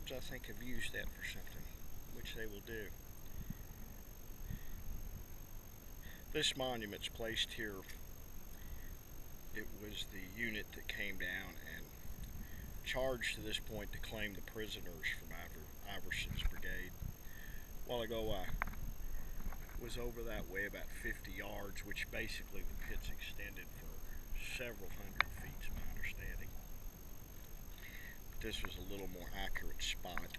orbs, I think, have used that for something, which they will do. This monument's placed here. It was the unit that came down and charged to this point to claim the prisoners from Iverson'S brigade. A while ago, I was over that way about 50 yards, which basically the pit's extended for several hundred feet, to my understanding. But this was a little more accurate spot.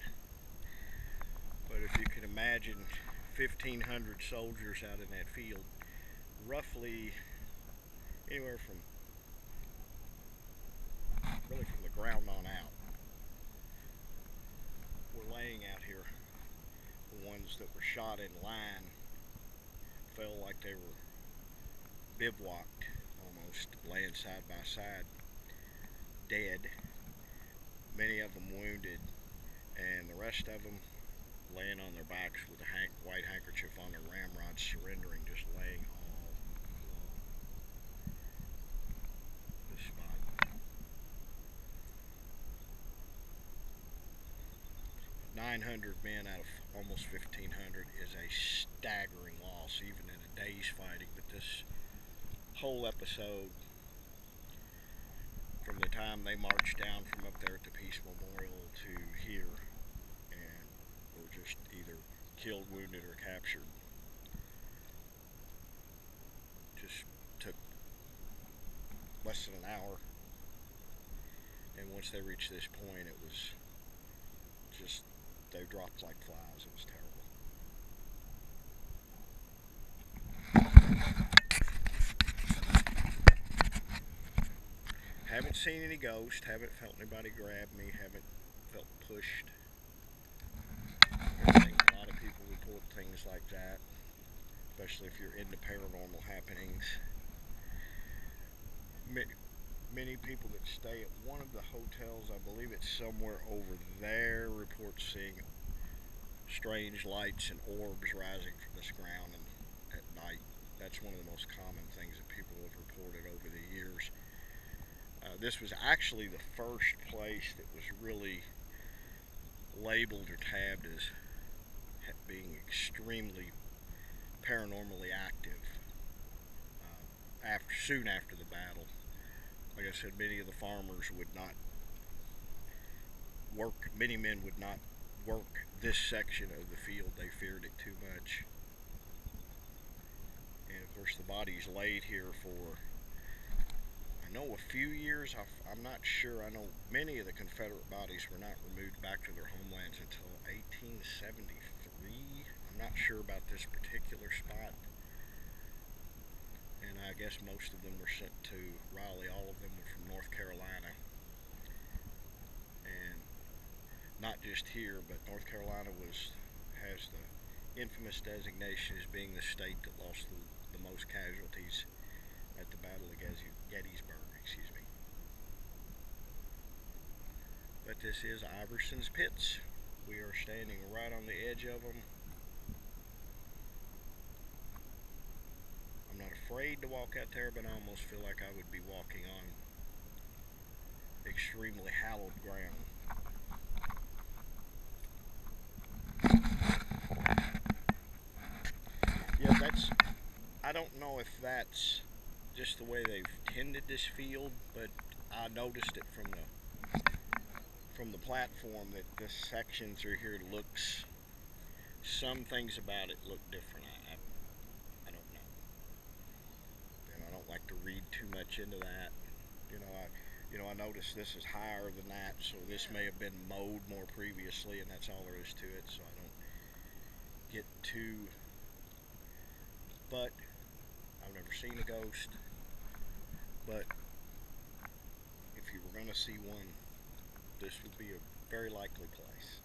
But if you can imagine 1,500 soldiers out in that field, roughly anywhere from the ground on out, were laying out here. The ones that were shot in line felt like they were bivouacked almost, laying side by side, dead. Many of them wounded, and the rest of them laying on their backs with a white handkerchief on their ramrods, surrendering, just laying all along this spot. 900 men out of almost 1,500 is a staggering loss, even in a day's fighting. But this whole episode, from the time they marched down from up there at the Peace Memorial to here, and were just either killed, wounded, or captured, just took less than an hour. And once they reached this point, it was just, they dropped like flies. It was terrible. Haven't seen any ghosts, haven't felt anybody grab me, haven't felt pushed. I think a lot of people report things like that, especially if you're into paranormal happenings. Many people that stay at one of the hotels, I believe it's somewhere over there, report seeing strange lights and orbs rising from this ground at night. That's one of the most common things that people have reported over the years. This was actually the first place that was really labeled or tabbed as being extremely paranormally active soon after the battle. Like I said, many of the farmers would not work, many men would not work this section of the field. They feared it too much. And of course the body's laid here for, I know, a few years. I'm not sure. I know many of the Confederate bodies were not removed back to their homelands until 1873. I'm not sure about this particular spot. And I guess most of them were sent to Raleigh. All of them were from North Carolina. And not just here, but North Carolina has the infamous designation as being the state that lost the most casualties at the Battle of Gettysburg. But this is Iverson'S pits. We are standing right on the edge of them. I'm not afraid to walk out there, but I almost feel like I would be walking on extremely hallowed ground. Yeah, I don't know if that's just the way they've tended this field, but I noticed it from the platform that this section through here looks, some things about it look different. I don't know. And I don't like to read too much into that. I noticed this is higher than that, so this may have been mowed more previously, and that's all there is to it, so I don't get too, but I've never seen a ghost. But if you were going to see one, this would be a very likely place.